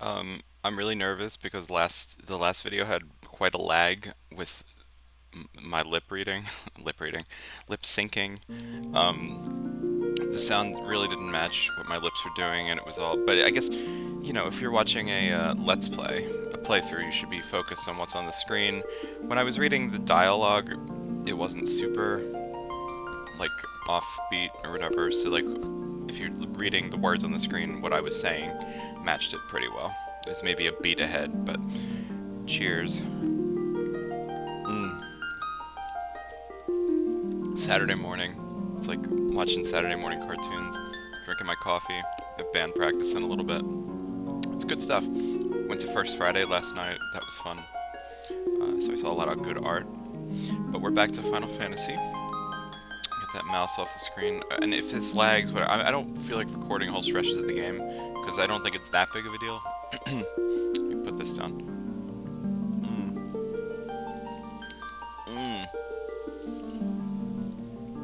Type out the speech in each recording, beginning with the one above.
I'm really nervous because the last video had quite a lag with my lip reading, lip syncing. The sound really didn't match what my lips were doing, and it was all. But I guess, if you're watching a Let's Play, a playthrough, you should be focused on what's on the screen. When I was reading the dialogue, it wasn't super like offbeat or whatever. So like, if you're reading the words on the screen, what I was saying matched it pretty well. It was maybe a beat ahead, but cheers. Saturday morning. It's like watching Saturday morning cartoons, drinking my coffee, have band practice in a little bit. It's good stuff. Went to First Friday last night. That was fun. So I saw a lot of good art. But we're back to Final Fantasy. Get that mouse off the screen. And if this lags, whatever, I don't feel like recording whole stretches of the game, because I don't think it's that big of a deal. Let me put this down.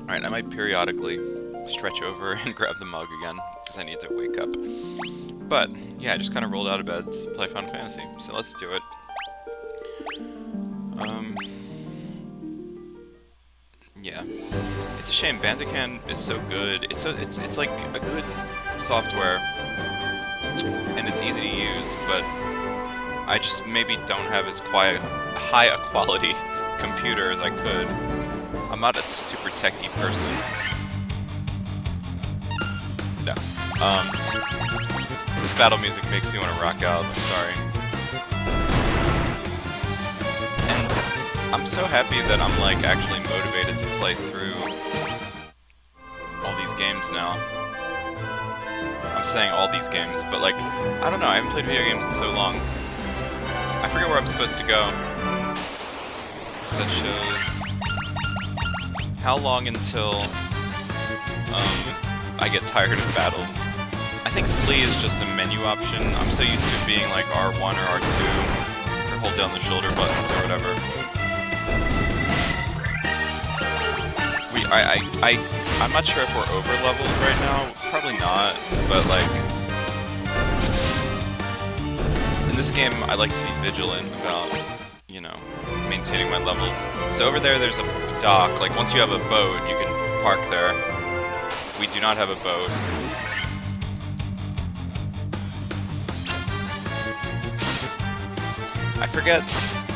Alright, I might periodically stretch over and grab the mug again, because I need to wake up. But, yeah, I just kind of rolled out of bed to play Final Fantasy, so let's do it. Yeah. It's a shame, Bandicam is so good. It's like a good software, and it's easy to use, but I just maybe don't have as high a quality computer as I could. I'm not a super techie person. No. This battle music makes me want to rock out, I'm sorry. And I'm so happy that I'm like actually motivated to play through all these games now. I'm saying all these games, but like, I don't know, I haven't played video games in so long. I forget where I'm supposed to go. So that shows how long until I get tired of battles. I think flee is just a menu option. I'm so used to it being like R1 or R2, or hold down the shoulder buttons or whatever. I'm not sure if we're over leveled right now. Probably not, but like in this game, I like to be vigilant about, maintaining my levels. So over there's a dock. Like, once you have a boat, you can park there. We do not have a boat. I forget.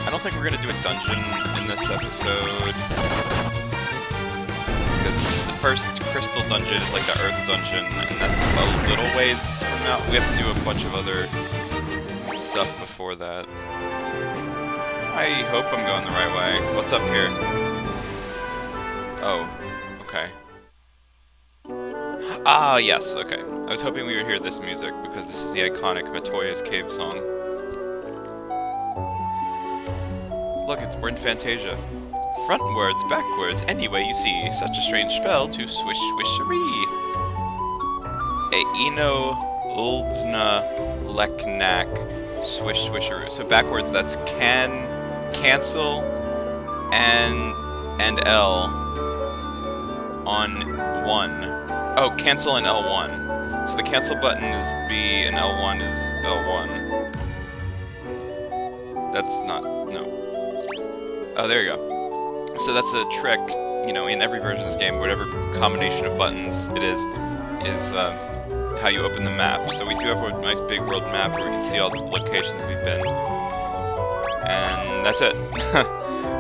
I don't think we're gonna do a dungeon in this episode, because the first crystal dungeon is like the Earth dungeon, and that's a little ways from now. We have to do a bunch of other stuff before that. I hope I'm going the right way. What's up here? Oh, okay. Ah, yes, okay. I was hoping we would hear this music, because this is the iconic Matoya's Cave song. Look, we're in Fantasia. Frontwards, backwards, any way you see. Such a strange spell to swish swishery. Eno Uldna Leknak swish swisheroo. So backwards, that's cancel, and L on 1. Oh, cancel and L1. So the cancel button is B and L1 is L1. That's not, no. Oh, there you go. So that's a trick, in every version of this game, whatever combination of buttons it is how you open the map. So we do have a nice big world map where we can see all the locations we've been. And that's it.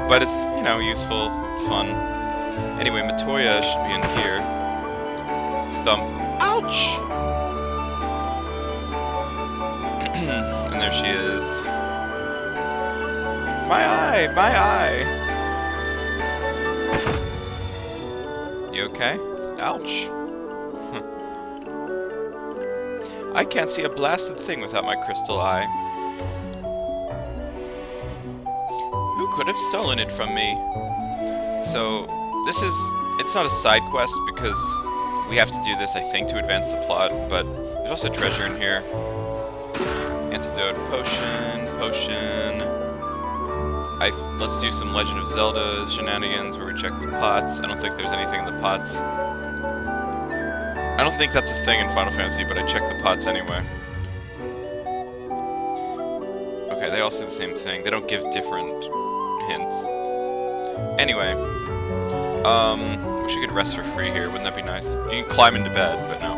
But it's, useful, it's fun. Anyway, Matoya should be in here. Ouch! And there she is. My eye! My eye! You okay? Ouch. I can't see a blasted thing without my crystal eye. Who could have stolen it from me? So, it's not a side quest because we have to do this, I think, to advance the plot, but there's also treasure in here. Antidote, potion. Let's do some Legend of Zelda shenanigans where we check the pots. I don't think there's anything in the pots. I don't think that's a thing in Final Fantasy, but I check the pots anyway. Okay, they all say the same thing. They don't give different hints. Anyway, wish you could rest for free here. Wouldn't that be nice? You can climb into bed, but no.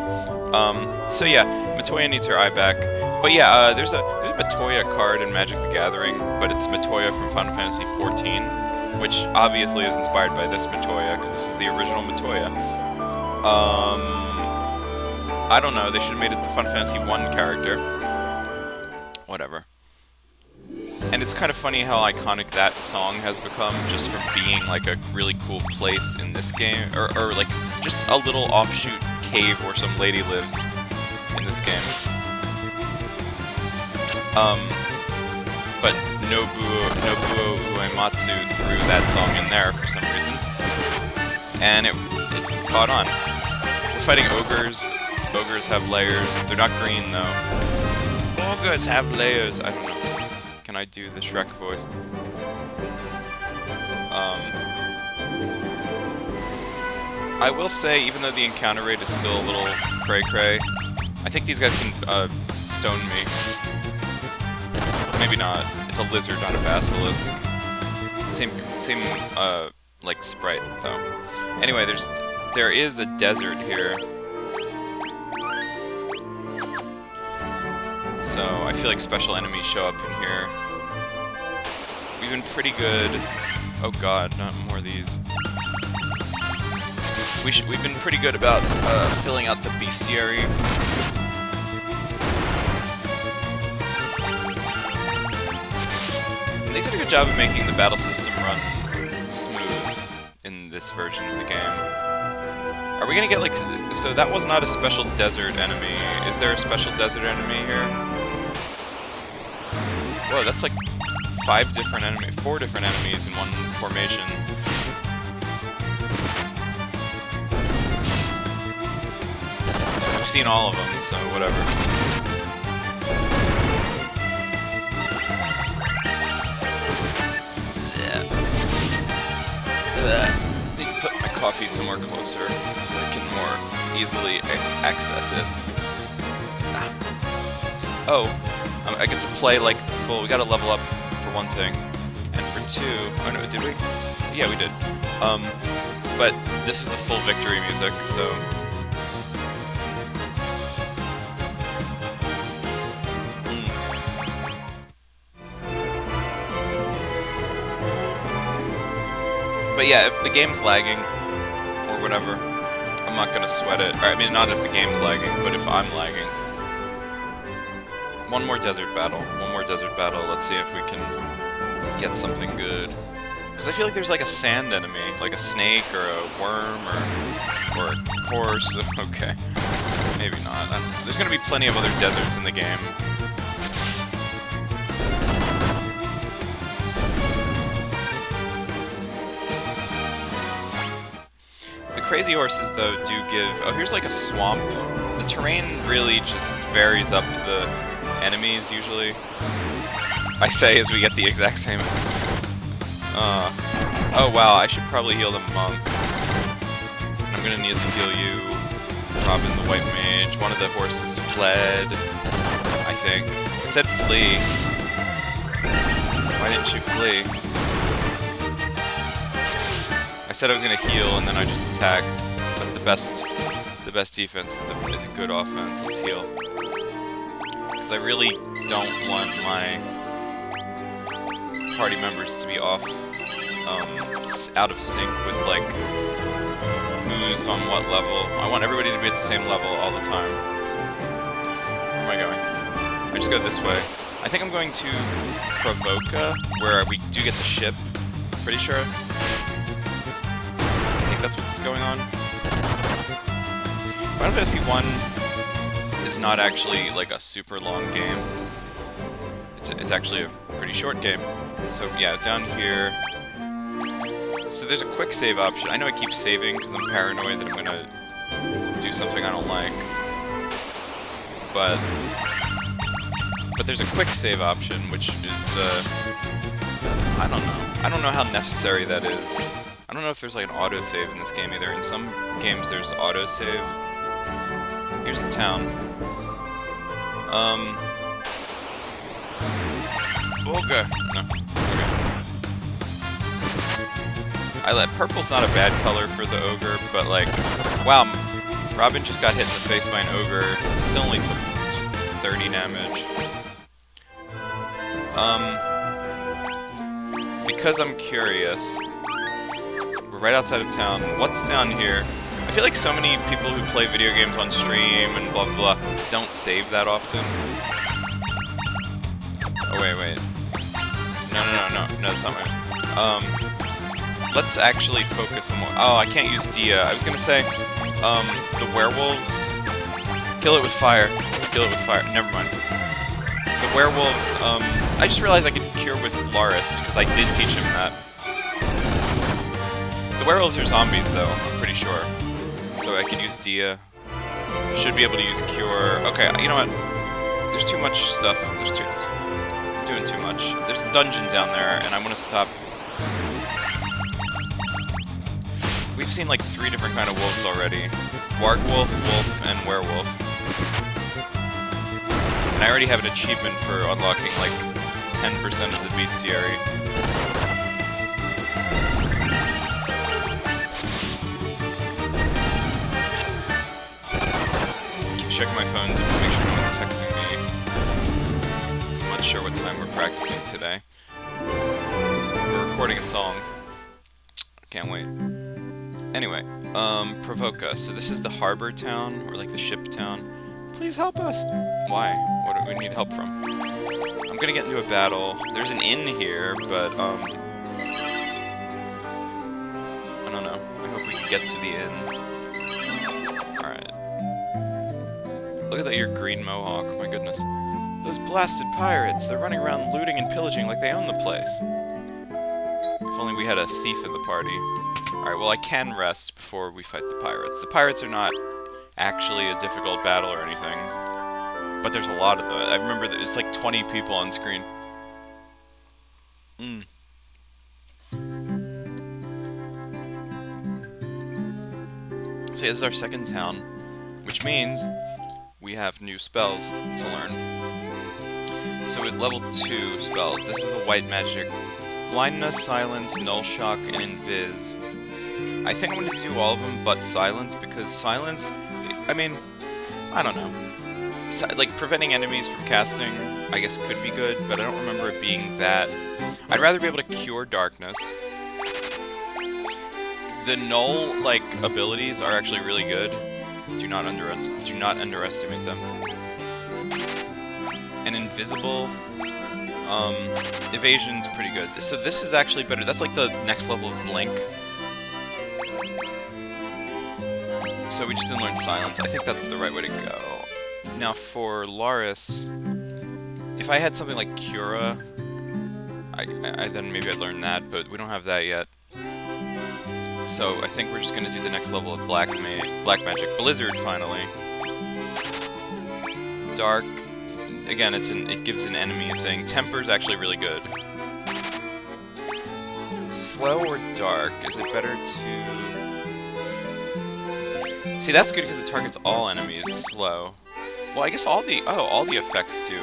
So yeah, Matoya needs her eye back. But yeah, there's a Matoya card in Magic the Gathering, but it's Matoya from Final Fantasy XIV, which obviously is inspired by this Matoya, because this is the original Matoya. I don't know, they should have made it the Final Fantasy 1 character. Whatever. And it's kind of funny how iconic that song has become, just from being like a really cool place in this game, or like just a little offshoot cave where some lady lives in this game. But Nobuo Uematsu threw that song in there for some reason, and it caught on. We're fighting ogres. Ogres have layers. They're not green though. Ogres have layers. I don't know. Can I do the Shrek voice? I will say, even though the encounter rate is still a little cray-cray, I think these guys can stone me. Maybe not. It's a lizard, not a basilisk. Same like sprite though. Anyway, there is a desert here. So I feel like special enemies show up in here. We've been pretty good. Oh god, not more of these. We've been pretty good about filling out the bestiary. And they did a good job of making the battle system run smooth in this version of the game. Are we gonna get like... So that was not a special desert enemy. Is there a special desert enemy here? Whoa, that's like 4 different enemies in one formation. I've seen all of them, so whatever. Need to put my coffee somewhere closer so I can more easily access it. Oh, I get to play like the full. We gotta level up for one thing, and for two. Oh no, did we? Yeah, we did. But this is the full victory music, so. But yeah, if the game's lagging, or whatever, I'm not gonna sweat it. Or, I mean, not if the game's lagging, but if I'm lagging. One more desert battle. Let's see if we can get something good. Because I feel like there's like a sand enemy, like a snake or a worm or a horse. Okay, maybe not. There's gonna be plenty of other deserts in the game. Crazy horses, though, do give... Oh, here's like a swamp. The terrain really just varies up the enemies, usually. I say as we get the exact same... Oh, wow, I should probably heal the monk. And I'm gonna need to heal you, Robin the White Mage. One of the horses fled, I think. It said flee. Why didn't you flee? I said I was gonna heal, and then I just attacked. But the best defense is a good offense. Let's heal, because I really don't want my party members to be off, out of sync with like who's on what level. I want everybody to be at the same level all the time. Where am I going? I just go this way. I think I'm going to Provoca, where we do get the ship. Pretty sure. That's what's going on. Final Fantasy 1 is not actually like a super long game. It's actually a pretty short game. So yeah, down here. So there's a quick save option. I know I keep saving because I'm paranoid that I'm gonna do something I don't like. But there's a quick save option, which is I don't know. I don't know how necessary that is. I don't know if there's like an autosave in this game either. In some games there's autosave. Here's the town. Okay. No. Okay. Purple's not a bad color for the ogre, but like, wow, Robin just got hit in the face by an ogre. Still only took 30 damage. Because I'm curious, we're right outside of town. What's down here? I feel like so many people who play video games on stream and blah blah blah don't save that often. Oh wait. No, that's not right. Let's actually focus on more. Oh, I can't use Dia. I was gonna say, the werewolves. Kill it with fire. Kill it with fire. Never mind. The werewolves, I just realized I could cure with Laris, because I did teach him that. The werewolves are zombies, though, I'm pretty sure. So I could use Dia. Should be able to use Cure. Okay, you know what? There's too much stuff. It's doing too much. There's a dungeon down there, and I want to stop. We've seen like 3 different kind of wolves already. Warg wolf, wolf, and werewolf. And I already have an achievement for unlocking like 10% of the bestiary. Keep checking my phone to make sure no one's texting me. Because I'm not sure what time we're practicing today. We're recording a song. Can't wait. Anyway, Provoca. So this is the harbor town, or like the ship town. Please help us! Why? What do we need help from? I'm gonna get into a battle. There's an inn here, but, I don't know. I hope we can get to the inn. Alright. Look at that, your green mohawk. My goodness. Those blasted pirates! They're running around looting and pillaging like they own the place. If only we had a thief in the party. Alright, well I can rest before we fight the pirates. The pirates are not actually a difficult battle or anything, but there's a lot of them. I remember that it's like 20 people on screen. So yeah, this is our second town, which means we have new spells to learn. So with level 2 spells, this is the white magic. Blindness, Silence, Null Shock, and Invis. I think I'm going to do all of them but Silence, because Silence, I mean, I don't know. Like, preventing enemies from casting, I guess could be good, but I don't remember it being that. I'd rather be able to cure darkness. The null, like, abilities are actually really good. Do not underestimate them. And invisible, evasion's pretty good. So this is actually better. That's like the next level of Blink. So we just didn't learn Silence. I think that's the right way to go. Now for Laris, if I had something like Cura, then maybe I'd learn that, but we don't have that yet. So I think we're just gonna do the next level of Black Magic. Blizzard, finally. Dark, again, it gives an enemy a thing. Temper's actually really good. Slow or Dark? Is it better to... See, that's good because it targets all enemies. Slow. Well, I guess all the effects do.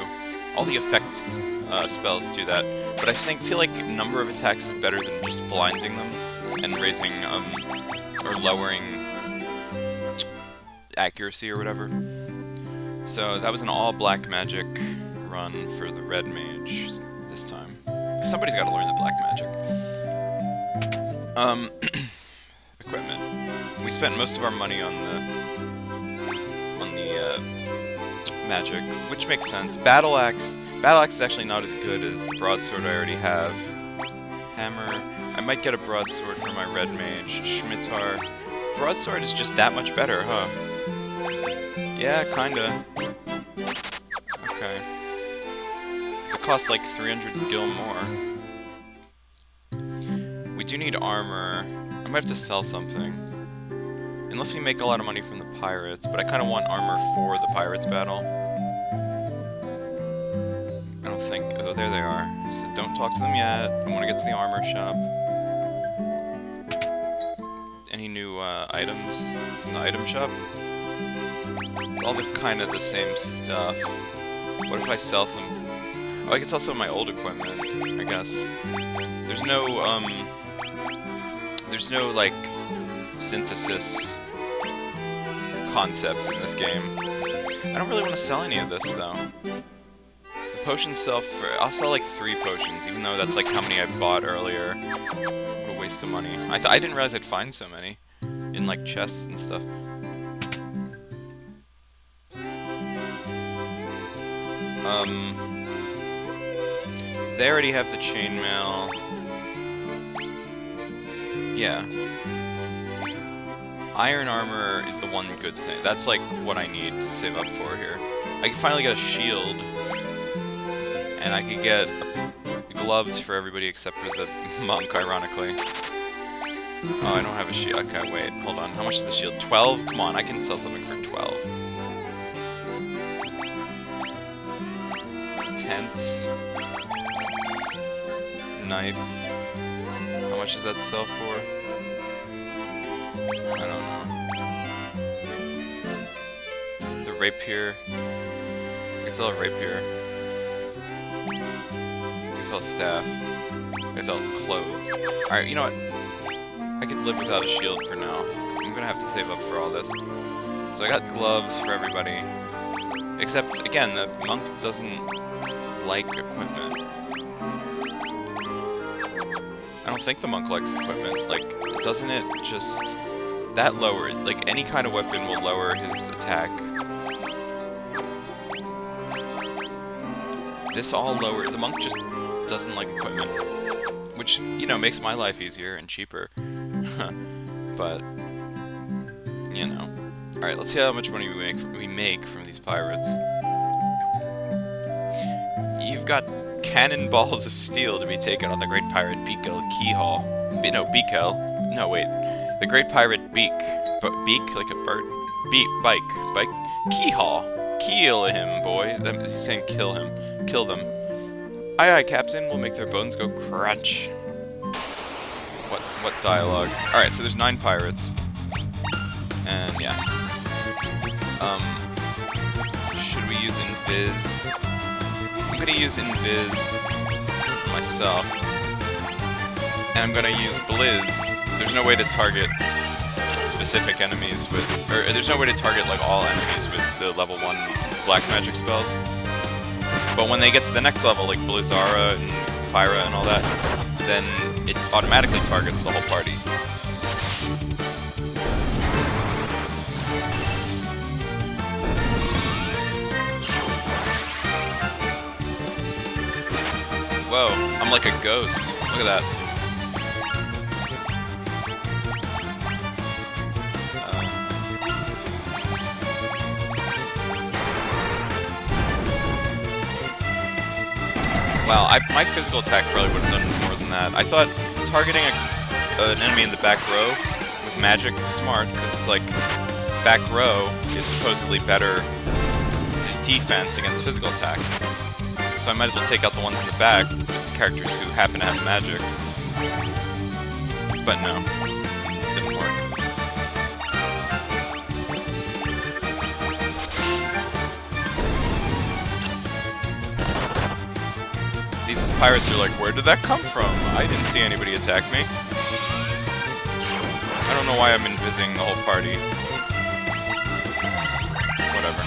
All the effect spells do that. But I feel like number of attacks is better than just blinding them and raising, or lowering accuracy or whatever. So that was an all black magic run for the red mage this time. Somebody's got to learn the black magic. Equipment. We spent most of our money on the magic, which makes sense. Battle Axe is actually not as good as the broadsword I already have. Hammer. I might get a broadsword for my red mage. Scimitar. Broadsword is just that much better, huh? Yeah, kinda. Okay. Because it costs like 300 gil more. We do need armor. I might have to sell something. Unless we make a lot of money from the pirates, but I kind of want armor for the pirates battle. I don't think... Oh, there they are. So don't talk to them yet. I want to get to the armor shop. Any new items from the item shop? It's all kind of the same stuff. What if I sell some... Oh, I guess also my old equipment, I guess. There's no, like, synthesis concept in this game. I don't really want to sell any of this, though. The potions sell for... I'll sell, like, 3 potions, even though that's, like, how many I bought earlier. What a waste of money. I didn't realize I'd find so many in, like, chests and stuff. They already have the chainmail. Yeah. Iron armor is the one good thing. That's like what I need to save up for here. I can finally get a shield. And I could get gloves for everybody except for the monk, ironically. Oh, I don't have a shield. Okay, wait. Hold on. How much is the shield? 12? Come on, I can sell something for 12. Tent. Knife. How much does that sell for? I don't know. The rapier. I can sell a rapier. I can sell a staff. I can sell clothes. Alright, you know what? I could live without a shield for now. I'm gonna have to save up for all this. So I got gloves for everybody. Except, again, the monk doesn't like equipment. I don't think the monk likes equipment. Like, doesn't it just... That lower... Like, any kind of weapon will lower his attack. This all lower... The monk just doesn't like equipment. Which, you know, makes my life easier and cheaper. But... You know. Alright, let's see how much money we make from these pirates. You've got cannonballs of steel to be taken on the great pirate Beakel Keyhall. No, Beakel. No, wait. The great pirate Beak. Beak? Like a bird? Bike. Keyhall. Keel him, boy. He's saying kill him. Kill them. Aye, aye, Captain. We'll make their bones go crunch. What dialogue? Alright, so there's 9 pirates. And, yeah. Should we use Invis? I'm gonna use Invis myself. And I'm gonna use Blizz. There's no way to target specific enemies with... Or there's no way to target, like, all enemies with the level 1 black magic spells. But when they get to the next level, like Blizzara and Fyra and all that, then it automatically targets the whole party. Whoa, I'm like a ghost. Look at that. Wow, my physical attack probably would have done more than that. I thought targeting an enemy in the back row with magic is smart, because it's like, back row is supposedly better to defense against physical attacks. So I might as well take out the ones in the back, with the characters who happen to have magic. But no, it didn't work. These pirates are like, where did that come from? I didn't see anybody attack me. I don't know why I'm invising the whole party. Whatever.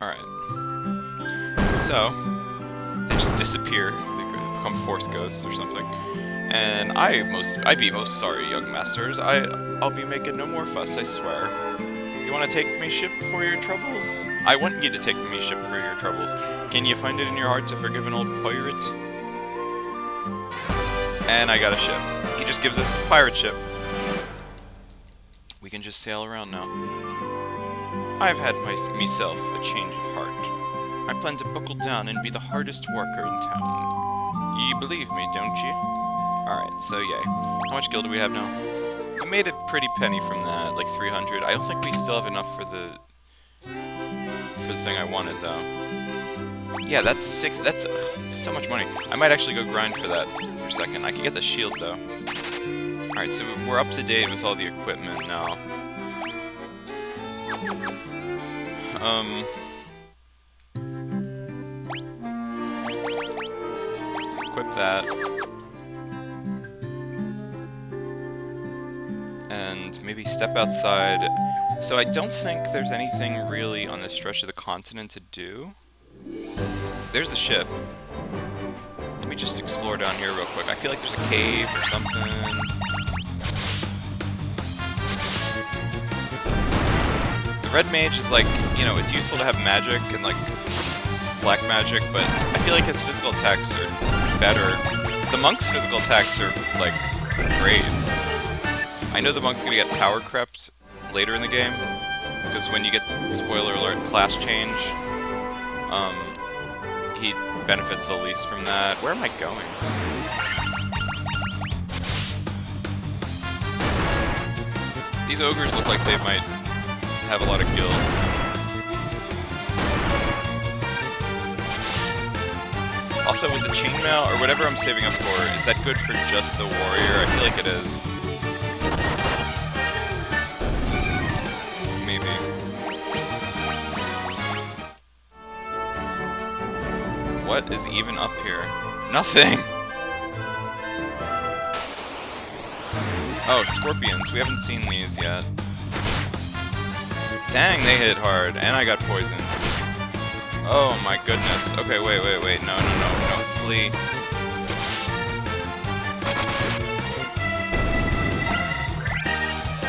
Alright. So, they just disappear. They become force ghosts or something. And I'd be most sorry, young masters. I'll be making no more fuss, I swear. You want to take me ship for your troubles? I want you to take me ship for your troubles. Can you find it in your heart to forgive an old pirate? And I got a ship. He just gives us a pirate ship. We can just sail around now. I've had myself a change of heart. I plan to buckle down and be the hardest worker in town. You believe me, don't you? Alright, so yay. How much gil do we have now? We made a pretty penny from that, like 300. I don't think we still have enough for the thing I wanted, though. Yeah, that's so much money. I might actually go grind for that for a second. I can get the shield, though. Alright, so we're up to date with all the equipment now. So equip that. And maybe step outside. So I don't think there's anything really on this stretch of the continent to do. There's the ship. Let me just explore down here real quick. I feel like there's a cave or something. The red mage is like, you know, it's useful to have magic and like black magic, but I feel like his physical attacks are better. The monk's physical attacks are like great. I know the monk's gonna get power crept later in the game, because when you get, spoiler alert, class change, he benefits the least from that. Where am I going? These ogres look like they might have a lot of guild. Also, was the chainmail, or whatever I'm saving up for, is that good for just the warrior? I feel like it is. Maybe. What is even up here? Nothing! Oh, scorpions. We haven't seen these yet. Dang, they hit hard, and I got poisoned. Oh my goodness. Okay, wait. No. Flee.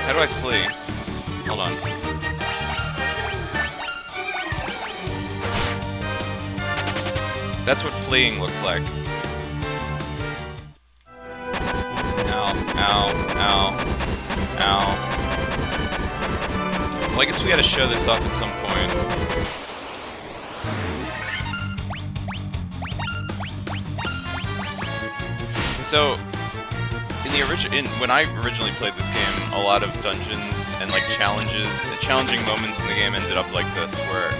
How do I flee? Hold on. That's what fleeing looks like. Ow. Well, I guess we gotta show this off at some point. So, when I originally played this game, a lot of dungeons and like challenging moments in the game ended up like this, where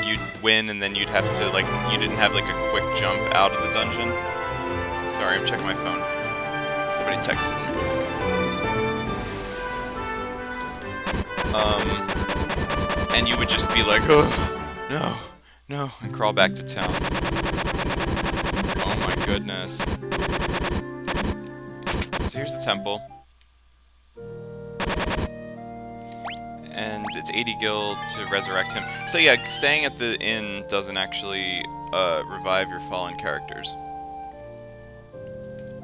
you'd win and then you'd have to like, you didn't have like a quick jump out of the dungeon. Sorry, I'm checking my phone. Somebody texted me. And you would just be like, oh, no, and crawl back to town. Oh my goodness. So here's the temple. And it's 80 gil to resurrect him. So yeah, staying at the inn doesn't actually revive your fallen characters.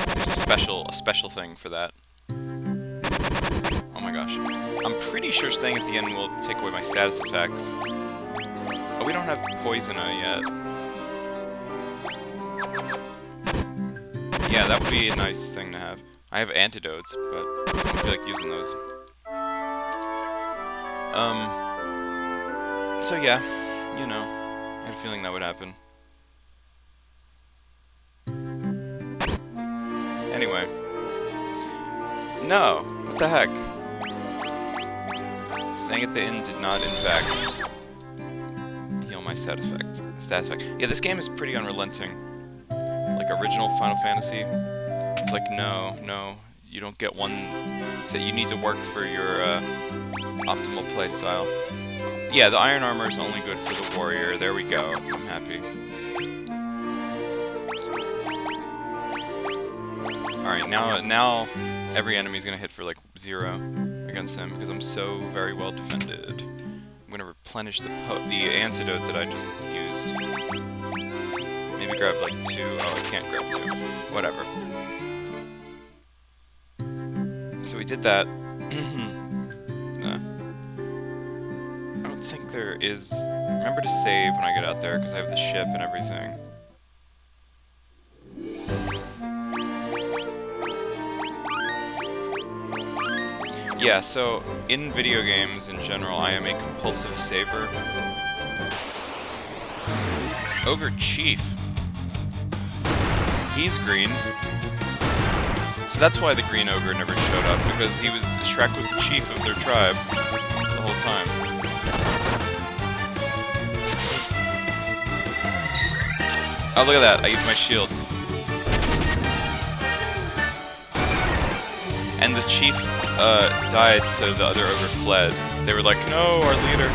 There's a special thing for that. Oh my gosh. I'm pretty sure staying at the inn will take away my status effects. Oh, we don't have Poisona yet. Yeah, that would be a nice thing to have. I have antidotes, but I don't feel like using those. So yeah, you know, I had a feeling that would happen. Anyway. No! What the heck? Staying at the inn did not, in fact, heal my status effect. Yeah, this game is pretty unrelenting. Like original Final Fantasy. It's like, no, you don't get one that you need to work for your optimal playstyle. Yeah, the iron armor is only good for the warrior. There we go. I'm happy. Alright, now every enemy's gonna hit for like 0 against him because I'm so very well defended. I'm gonna replenish the antidote that I just used. Maybe grab like 2. Oh, I can't grab 2. Whatever. So we did that. I don't think there is... Remember to save when I get out there because I have the ship and everything. Yeah, so in video games in general, I am a compulsive saver. Ogre Chief. He's green. So that's why the green ogre never showed up, because Shrek was the chief of their tribe the whole time. Oh, look at that, I used my shield. And the chief died, so the other ogre fled. They were like, no, our leader.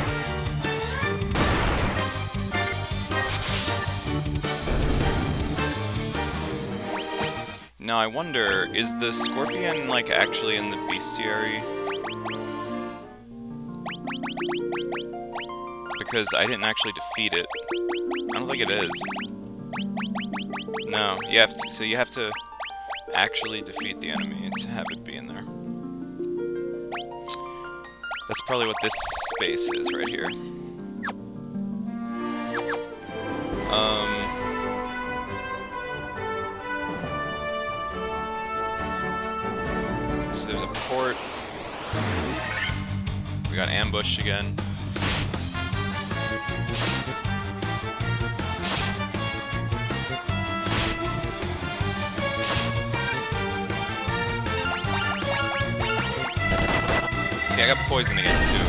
Now I wonder, is the scorpion, like, actually in the bestiary? Because I didn't actually defeat it. I don't think it is. No, you have to, so you have to actually defeat the enemy to have it be in there. That's probably what this space is right here. So there's a port. We got ambushed again. See, I got poison again too.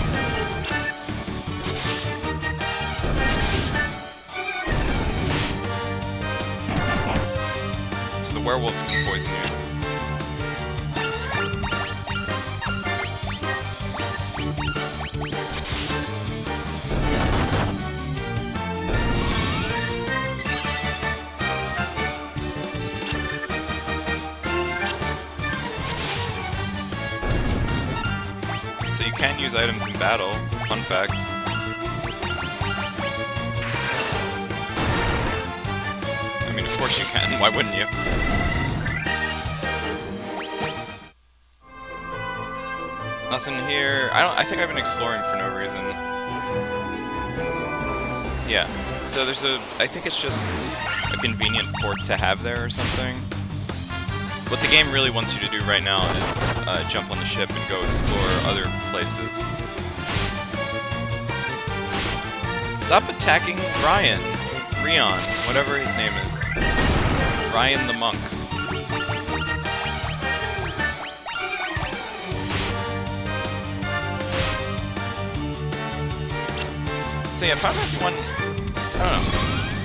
So the werewolves can poison you. So you can use items in battle. Fun fact. I mean, of course you can. Why wouldn't you? Nothing here. I think I've been exploring for no reason. Yeah. So there's I think it's just a convenient port to have there or something. What the game really wants you to do right now is jump on the ship and go explore other places. Stop attacking Ryan. Rion, whatever his name is. Ryan the monk. So yeah, Final Fantasy 1,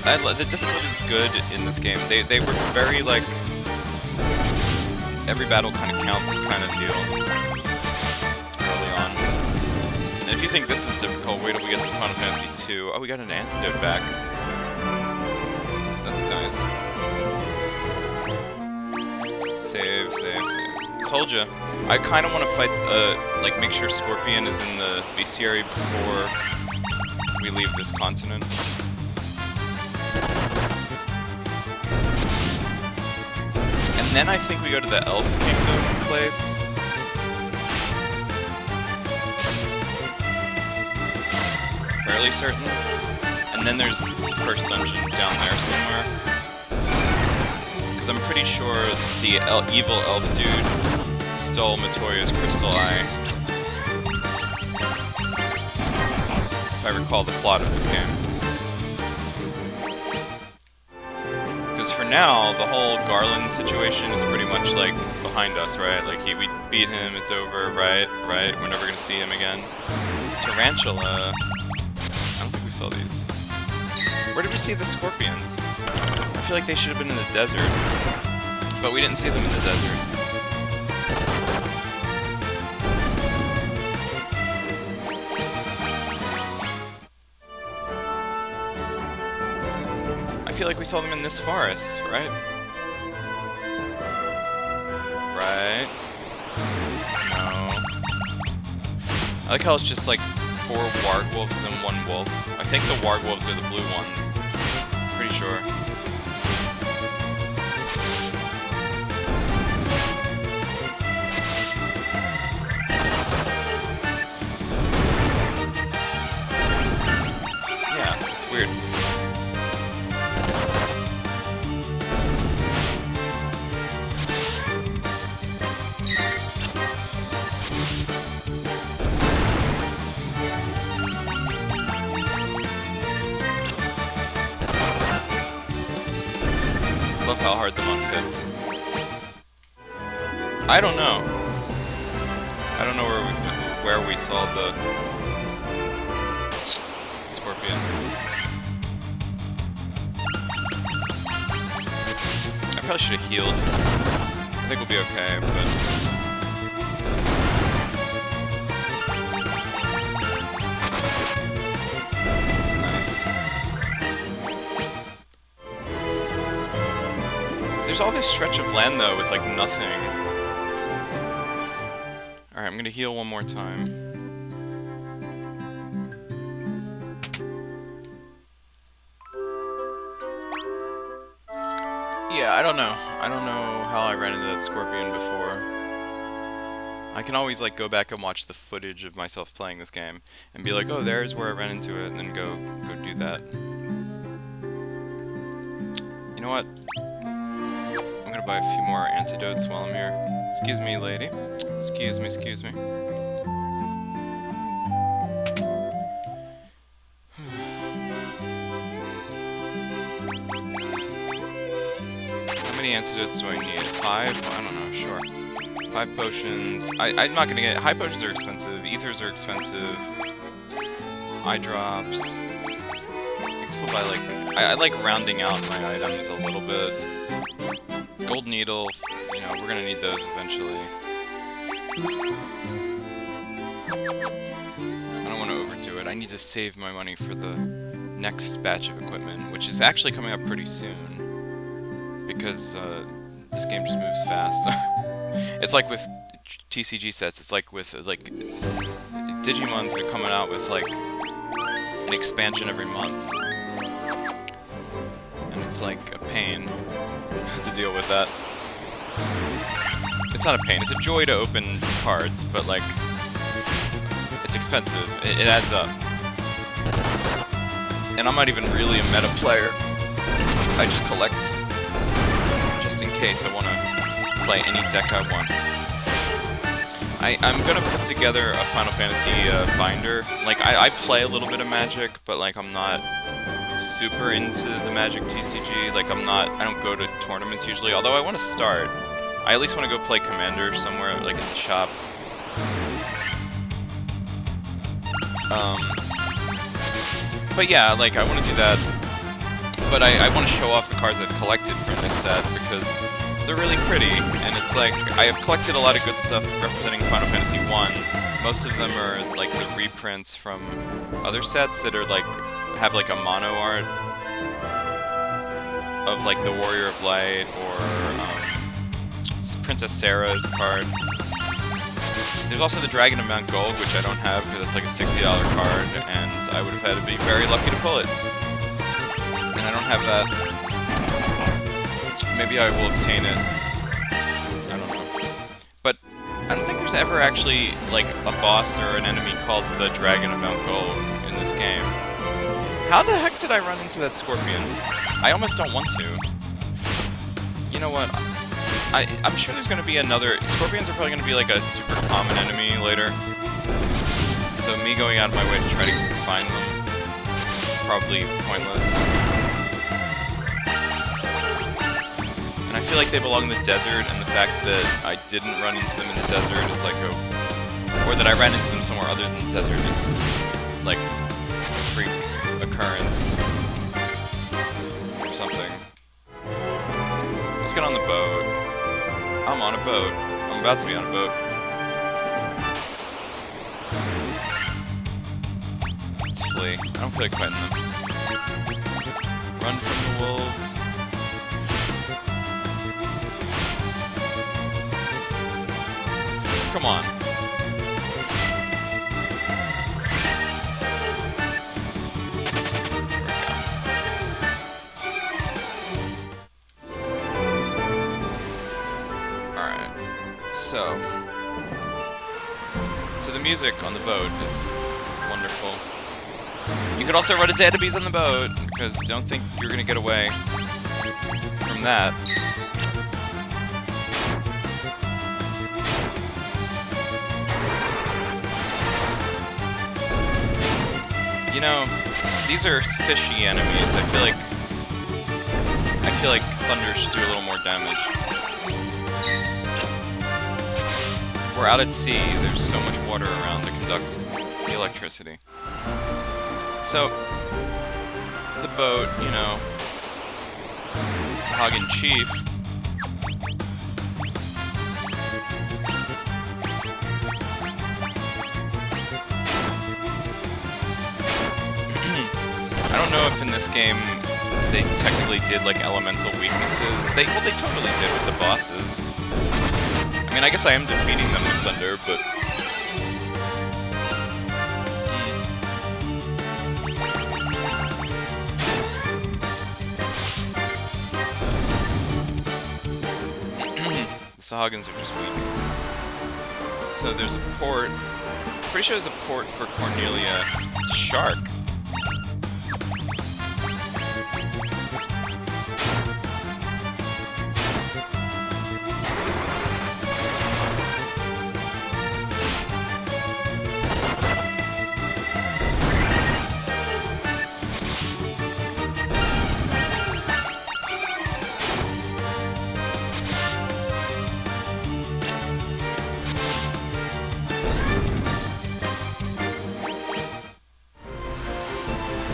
I don't know. The difficulty is good in this game. They were very, like, every battle kind of counts kind of deal early on. And if you think this is difficult, wait till we get to Final Fantasy 2. Oh, we got an antidote back. That's nice. Save, save, save. Told ya. I kind of want to fight, like, make sure Scorpion is in the bestiary before we leave this continent. And then I think we go to the Elf Kingdom place. Fairly certain. And then there's the first dungeon down there somewhere. Because I'm pretty sure the evil elf dude stole Matoria's crystal eye. If I recall the plot of this game. Because for now, the whole Garland situation is pretty much, like, behind us, right? Like, we beat him, it's over, right? Right? We're never gonna see him again. Tarantula. I don't think we saw these. Where did we see the scorpions? I feel like they should have been in the desert. But we didn't see them in the desert. I feel like we saw them in this forest, right? Right? No. I like how it's just like 4 wargwolves and then 1 wolf. I think the wargwolves are the blue ones. Pretty sure. Yeah, it's weird. Love how hard the monk hits. I don't know. I don't know where we saw the scorpion. I probably should have healed. I think we'll be okay, but there's all this stretch of land, though, with, like, nothing. Alright, I'm gonna heal one more time. Yeah, I don't know. I don't know how I ran into that scorpion before. I can always, like, go back and watch the footage of myself playing this game and be like, oh, there's where I ran into it, and then go do that. You know what? I'm gonna buy a few more antidotes while I'm here. Excuse me, lady. Excuse me, excuse me. How many antidotes do I need? 5? I don't know, sure. 5 potions. I'm not gonna get... High potions are expensive. Ethers are expensive. Eye drops. I guess we'll buy, like... I like rounding out my items a little bit. Gold needle. You know, we're gonna need those eventually. I don't want to overdo it. I need to save my money for the next batch of equipment, which is actually coming up pretty soon. Because, this game just moves fast. It's like with TCG sets, it's like with, like, Digimons are coming out with, like, an expansion every month. And it's like a pain to deal with that. It's not a pain, it's a joy to open cards, but, like, it's expensive. It adds up. And I'm not even really a meta player. I just collect, just in case I want to play any deck I want. I'm gonna put together a Final Fantasy binder. Like, I play a little bit of Magic, but, like, I'm not super into the Magic TCG. Like, I don't go to tournaments usually, although I want to start. I at least want to go play Commander somewhere, like, in the shop. But yeah, like, I want to do that. But I want to show off the cards I've collected from this set, because they're really pretty, and it's like, I have collected a lot of good stuff representing Final Fantasy 1. Most of them are, like, the reprints from other sets that are, like, have, like, a mono art of, like, the Warrior of Light, or, Princess Sarah is a card. There's also the Dragon of Mount Gold, which I don't have, because it's, like, a $60 card, and I would have had to be very lucky to pull it. And I don't have that. Maybe I will obtain it. I don't know. But I don't think there's ever actually, like, a boss or an enemy called the Dragon of Mount Gold in this game. How the heck did I run into that scorpion? I almost don't want to. You know what? I'm sure there's going to be another... Scorpions are probably going to be, like, a super common enemy later. So me going out of my way to try to find them is probably pointless. I feel like they belong in the desert, and the fact that I didn't run into them in the desert is like or that I ran into them somewhere other than the desert is like a freak occurrence or something. Let's get on the boat. I'm on a boat. I'm about to be on a boat. Let's flee. I don't feel like fighting them. Run from the wolves. Come on. Alright. So the music on the boat is wonderful. You could also run into enemies on the boat, because don't think you're gonna get away from that. You know, these are fishy enemies. I feel like thunder should do a little more damage. We're out at sea. There's so much water around to conduct the electricity. So, the boat, you know, Sahagin Chief. I don't know if in this game they technically did like elemental weaknesses. They totally did with the bosses. I mean, I guess I am defeating them with thunder, but the Sahagins are just weak. So there's a port. Pretty sure there's a port for Cornelia. It's a shark.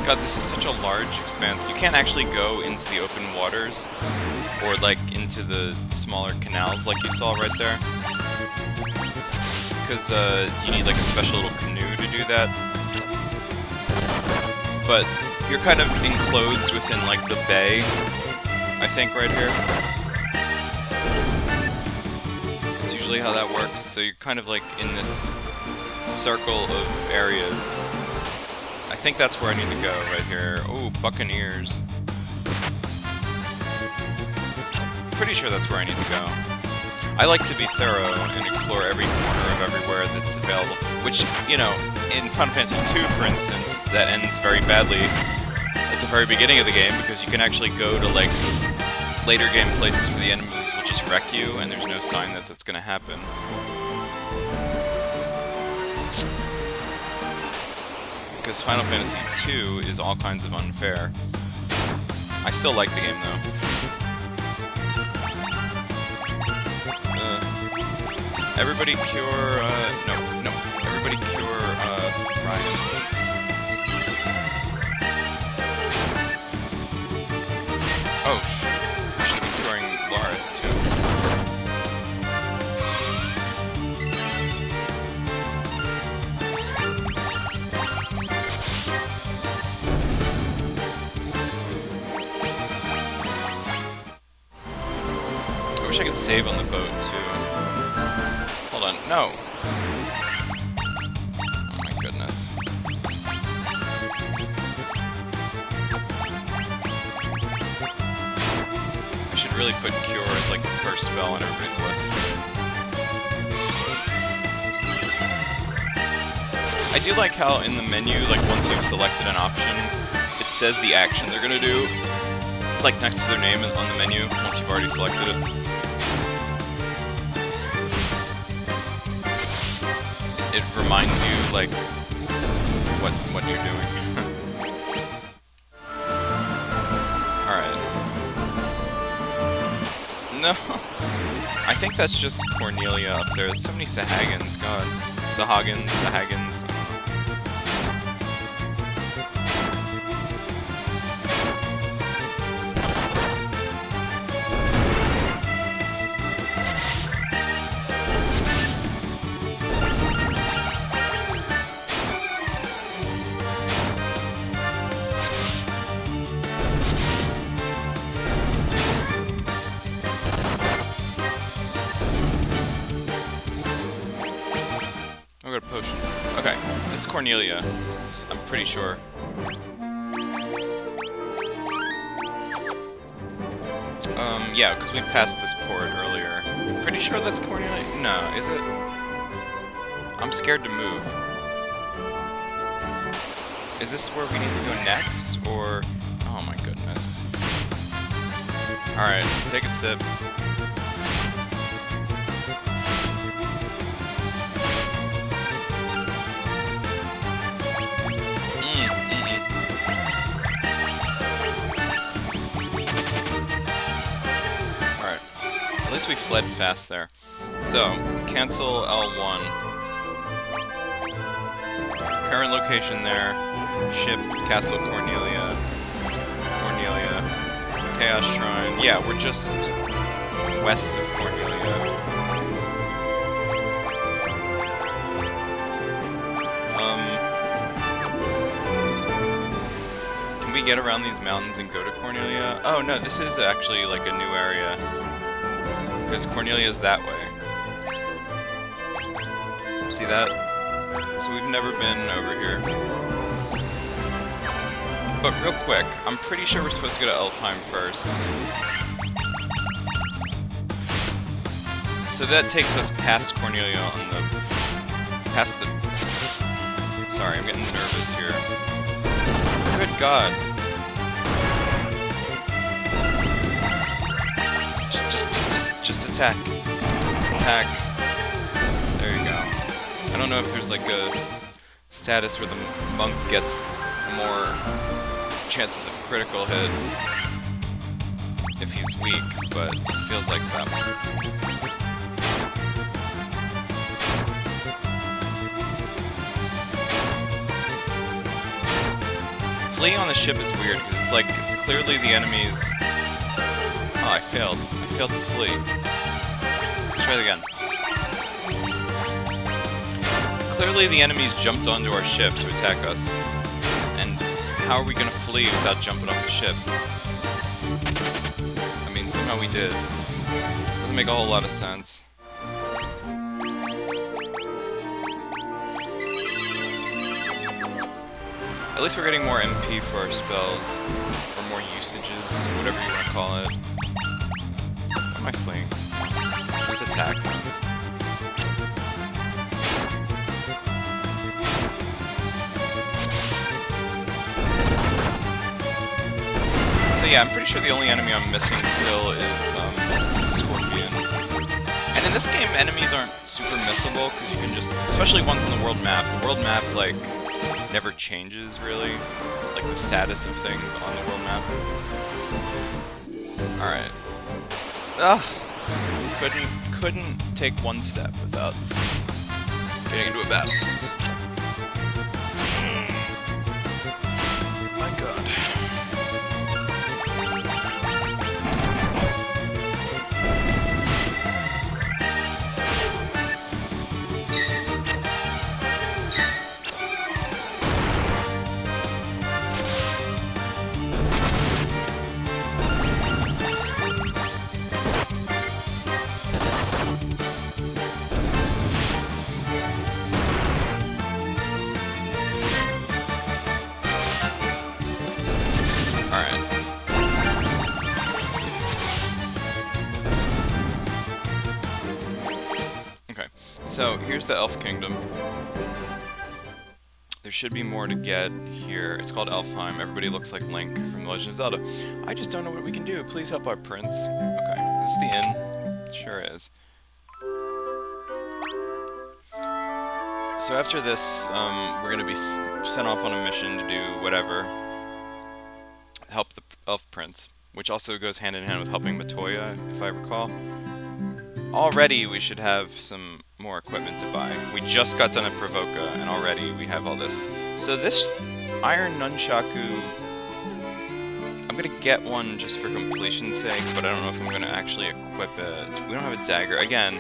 God, this is such a large expanse. You can't actually go into the open waters, or like into the smaller canals like you saw right there. Because you need like a special little canoe to do that. But you're kind of enclosed within like the bay, I think, right here. That's usually how that works. So you're kind of like in this circle of areas. I think that's where I need to go, right here. Oh, Buccaneers. Pretty sure that's where I need to go. I like to be thorough and explore every corner of everywhere that's available. Which, you know, in Final Fantasy II, for instance, that ends very badly at the very beginning of the game, because you can actually go to, like, later game places where the enemies will just wreck you, and there's no sign that that's going to happen. Because Final Fantasy II is all kinds of unfair. I still like the game, though. Everybody cure, no. Everybody cure, Ryan. Oh, shoot. I should have been curing Laris, too. I wish I could save on the boat, too. Hold on, no! Oh my goodness. I should really put Cure as like the first spell on everybody's list. I do like how in the menu, like once you've selected an option, it says the action they're gonna do, like next to their name on the menu, once you've already selected it. It reminds you, like, what you're doing. Alright. No! I think that's just Cornelia up there. There's so many Sahagins, god. Sahagins. I got a potion. Okay, this is Cornelia. I'm pretty sure. Yeah, because we passed this port earlier. Pretty sure that's Cornelia. No, is it? I'm scared to move. Is this where we need to go next, or... Oh my goodness. Alright, take a sip. At least we fled fast there. So, cancel L1. Current location there. Ship, Castle Cornelia. Chaos Shrine. Yeah, we're just west of Cornelia. Can Can we get around these mountains and go to Cornelia? Oh no, this is actually like a new area. Because Cornelia's that way. See that? So we've never been over here. But real quick, I'm pretty sure we're supposed to go to Elfheim first. So that takes us past Cornelia on the... past the... Sorry, I'm getting nervous here. Good God. Just attack. Attack. There you go. I don't know if there's like a status where the monk gets more chances of critical hit if he's weak, but it feels like that one. Fleeing on the ship is weird, because it's like, clearly the enemies... Oh, I failed. I failed to flee. Let's try it again. Clearly the enemies jumped onto our ship to attack us. And how are we gonna flee without jumping off the ship? I mean, somehow we did. It doesn't make a whole lot of sense. At least we're getting more MP for our spells, or more usages, whatever you want to call it. Why am I fleeing? Just attack them. So yeah, I'm pretty sure the only enemy I'm missing still is Scorpion. And in this game, enemies aren't super missable, because you can just, especially ones on the world map. The world map, like, never changes, really. Like, the status of things on the world map. Alright. Ugh! Couldn't take one step without getting into a battle. My God. So, here's the Elf Kingdom. There should be more to get here. It's called Elfheim. Everybody looks like Link from The Legend of Zelda. I just don't know what we can do. Please help our prince. Okay, is this the inn? Sure is. So after this, we're going to be sent off on a mission to do whatever. Help the Elf Prince, which also goes hand in hand with helping Matoya, if I recall. Already we should have some more equipment to buy. We just got done at Provoca, and already we have all this. So this Iron Nunchaku, I'm gonna get one just for completion's sake, but I don't know if I'm gonna actually equip it. We don't have a dagger. Again,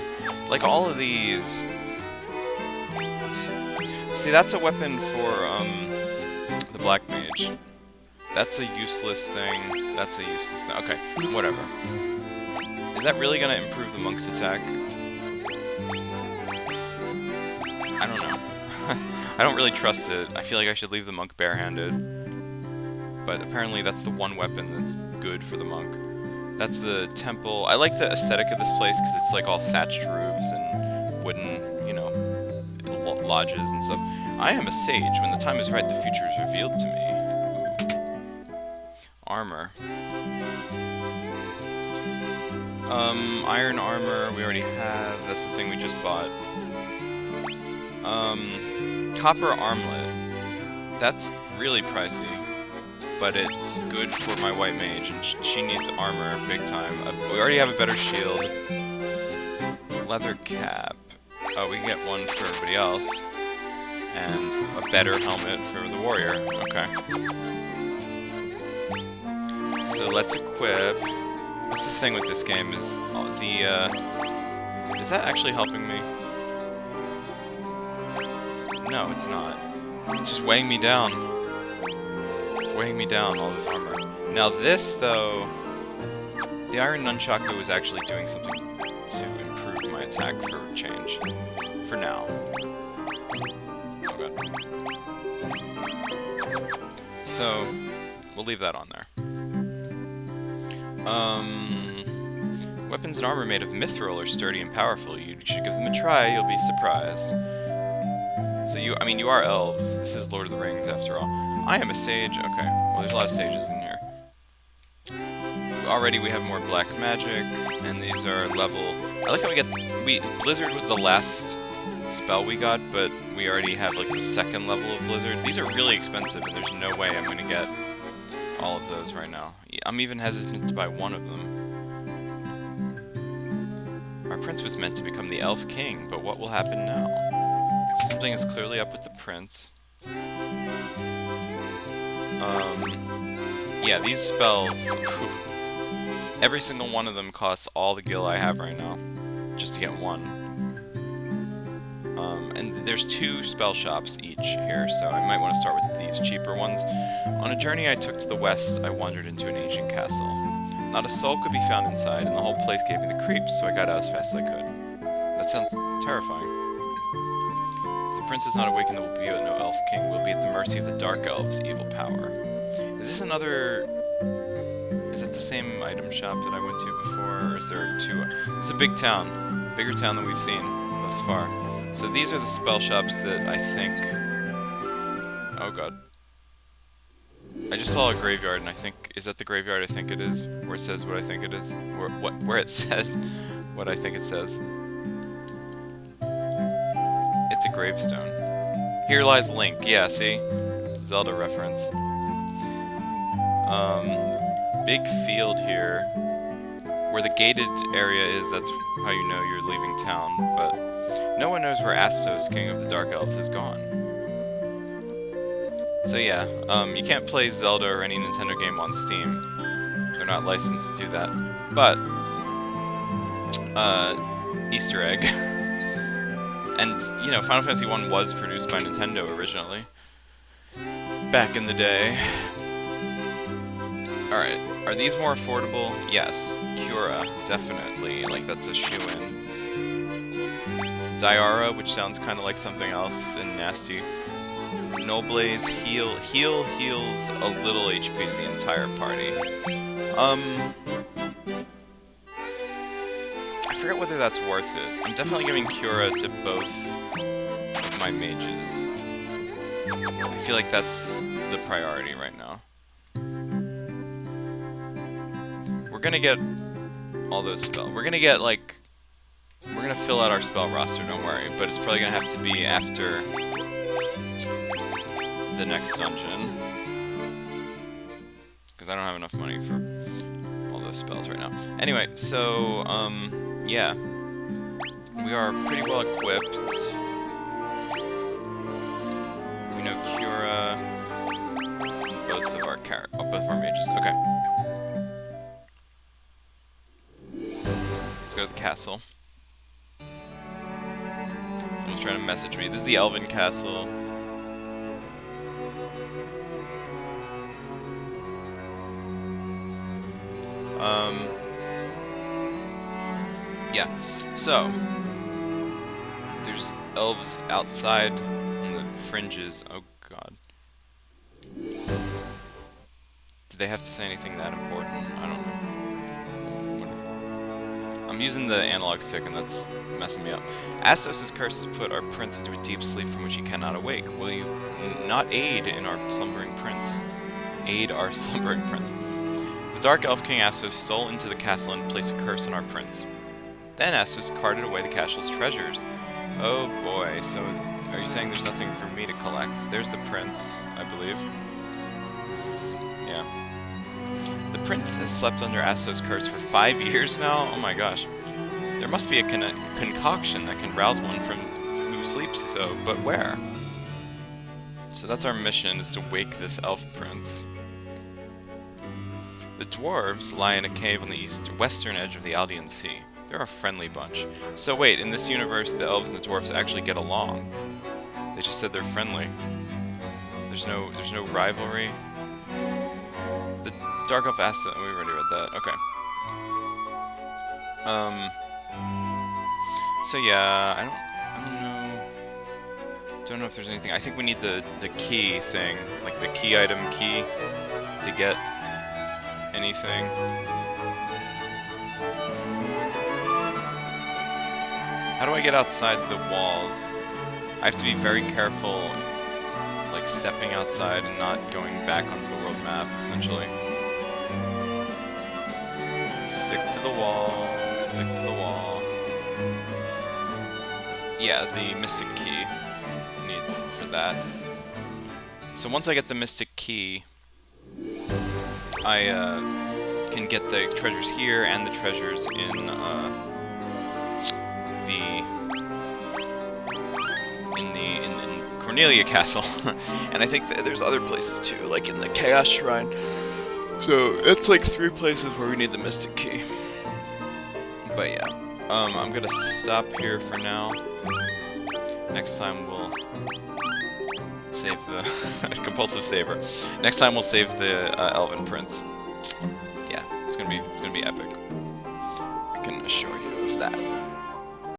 like all of these... See, that's a weapon for the Black Mage. That's a useless thing. That's a useless thing. Okay, whatever. Is that really gonna improve the monk's attack? I don't know. I don't really trust it. I feel like I should leave the monk barehanded. But apparently that's the one weapon that's good for the monk. That's the temple. I like the aesthetic of this place because it's like all thatched roofs and wooden, you know, lodges and stuff. I am a sage. When the time is right, the future is revealed to me. Ooh. Armor. Iron armor we already have. That's the thing we just bought. Copper armlet. That's really pricey, but it's good for my white mage, and she needs armor big time. We already have a better shield. Leather cap. Oh, we can get one for everybody else. And a better helmet for the warrior. Okay. So let's equip. That's the thing with this game, is is that actually helping me? No, it's not. It's just weighing me down. It's It's weighing me down, all this armor. Now this, though... The Iron Nunchaku is actually doing something to improve my attack for a change. For now. Oh god. So, we'll leave that on there. Weapons and armor made of mithril are sturdy and powerful. You should give them a try, you'll be surprised. So you are elves. This is Lord of the Rings, after all. I am a sage. Okay, well, there's a lot of sages in here. Already we have more black magic, and these are level... I like how Blizzard was the last spell we got, but we already have, like, the second level of Blizzard. These are really expensive, and there's no way I'm gonna get all of those right now. I'm even hesitant to buy one of them. Our prince was meant to become the Elf King, but what will happen now? Something is clearly up with the prince. Yeah, these spells... Every single one of them costs all the gil I have right now, just to get one. And there's 2 spell shops each here, so I might want to start with these cheaper ones. On a journey I took to the west, I wandered into an ancient castle. Not a soul could be found inside, and the whole place gave me the creeps, so I got out as fast as I could. That sounds terrifying. If the prince is not awakened, there will be no elf king. We'll be at the mercy of the dark elves' evil power. Is this another... Is it the same item shop that I went to before, or is there 2? This is a big town. Bigger town than we've seen thus far. So these are the spell shops that I think... Oh god. I just saw a graveyard, and I think... Is that the graveyard I think it is? Where it says what I think it is? Where it says what I think it says. It's a gravestone. Here lies Link. Yeah, see? Zelda reference. Big field here. Where the gated area is, that's how you know you're leaving town, but no one knows where Astos, King of the Dark Elves, is gone. So yeah, you can't play Zelda or any Nintendo game on Steam. They're not licensed to do that. But, Easter egg. And, you know, Final Fantasy 1 was produced by Nintendo originally. Back in the day. Alright, are these more affordable? Yes. Cura, definitely. Like, that's a shoo-in. Diara, which sounds kind of like something else, and nasty. Noblaze, heals a little HP to the entire party. I forget whether that's worth it. I'm definitely giving Cura to both of my mages. I feel like that's the priority right now. We're gonna get all those spells. We're gonna get, like... We're gonna fill out our spell roster, don't worry. But it's probably gonna have to be after the next dungeon. Because I don't have enough money for all those spells right now. Anyway, so, yeah. We are pretty well equipped. We know Cura and both of our mages. Okay. Let's go to the castle. Someone's trying to message me. This is the Elven Castle. Yeah. So, there's elves outside on the fringes. Oh god. Did they have to say anything that important? I don't know. I'm using the analog stick and that's messing me up. Astos' curse has put our prince into a deep sleep from which he cannot awake. Will you not aid in our slumbering prince? Aid our slumbering prince. The Dark Elf King Astos stole into the castle and placed a curse on our prince. Then Astos carted away the castle's treasures. Oh boy, so are you saying there's nothing for me to collect? There's the prince, I believe. Yeah. The prince has slept under Astos' curse for 5 years now? Oh my gosh. There must be a concoction that can rouse one from who sleeps so, but where? So that's our mission, is to wake this elf prince. The dwarves lie in a cave on the western edge of the Aldean Sea. They're a friendly bunch. So wait, in this universe, the elves and the dwarves actually get along. They just said they're friendly. There's no rivalry. Dark Elf Acid. We already read that. Okay. So yeah, don't know if there's anything. I think we need the key thing, like the key item key, to get anything. How do I get outside the walls? I have to be very careful, like stepping outside and not going back onto the world map, essentially. Stick to the wall, stick to the wall. Yeah, the Mystic Key. I need for that. So once I get the Mystic Key, I can get the treasures here and the treasures in Cornelia Castle, and I think there's other places too, like in the Chaos Shrine. So it's like 3 places where we need the Mystic Key. But yeah, I'm gonna stop here for now. Next time we'll save the compulsive saver. Next time we'll save the Elven Prince. Yeah, it's gonna be epic. I can assure you of that.